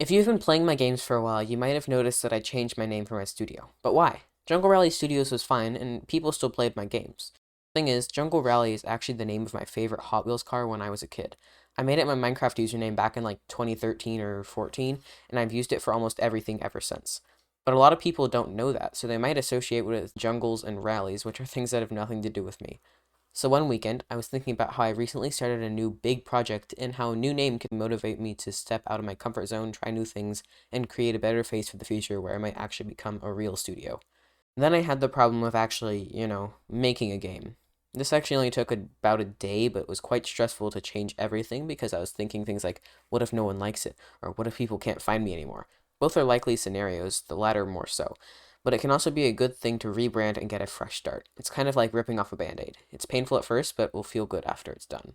If you've been playing my games for a while, you might have noticed that I changed my name for my studio. But why? Junglerally Studios was fine, and people still played my games. Thing is, Jungle Rally is actually the name of my favorite Hot Wheels car when I was a kid. I made it my Minecraft username back in like 2013 or 14, and I've used it for almost everything ever since. But a lot of people don't know that, so they might associate it with jungles and rallies, which are things that have nothing to do with me. So one weekend, I was thinking about how I recently started a new big project and how a new name can motivate me to step out of my comfort zone, try new things, and create a better face for the future where I might actually become a real studio. Then I had the problem of actually, making a game. This actually only took about a day, but it was quite stressful to change everything because I was thinking things like, what if no one likes it? Or what if people can't find me anymore? Both are likely scenarios, the latter more so. But it can also be a good thing to rebrand and get a fresh start. It's kind of like ripping off a band-aid. It's painful at first, but will feel good after it's done.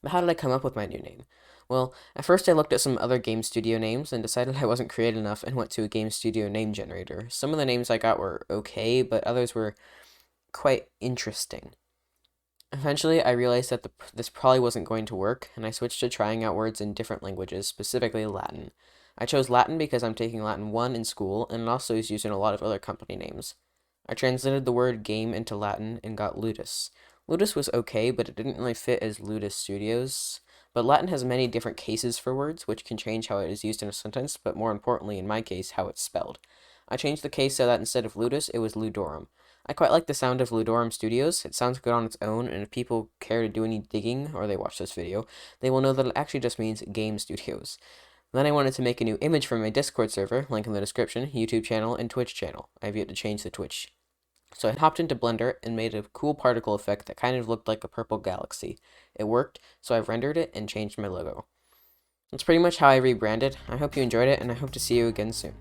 But how did I come up with my new name? Well, at first I looked at some other game studio names and decided I wasn't creative enough and went to a game studio name generator. Some of the names I got were okay, but others were quite interesting. Eventually, I realized that this probably wasn't going to work, and I switched to trying out words in different languages, specifically Latin. I chose Latin because I'm taking Latin 1 in school, and it also is used in a lot of other company names. I translated the word game into Latin and got Ludus. Ludus was okay, but it didn't really fit as Ludus Studios. But Latin has many different cases for words, which can change how it is used in a sentence, but more importantly, in my case, how it's spelled. I changed the case so that instead of Ludus, it was Ludorem. I quite like the sound of Ludorem Studios. It sounds good on its own, and if people care to do any digging, or they watch this video, they will know that it actually just means Game Studios. Then I wanted to make a new image for my Discord server, link in the description, YouTube channel, and Twitch channel. I've yet to change the Twitch. So I hopped into Blender and made a cool particle effect that kind of looked like a purple galaxy. It worked, so I rendered it and changed my logo. That's pretty much how I rebranded. I hope you enjoyed it, and I hope to see you again soon.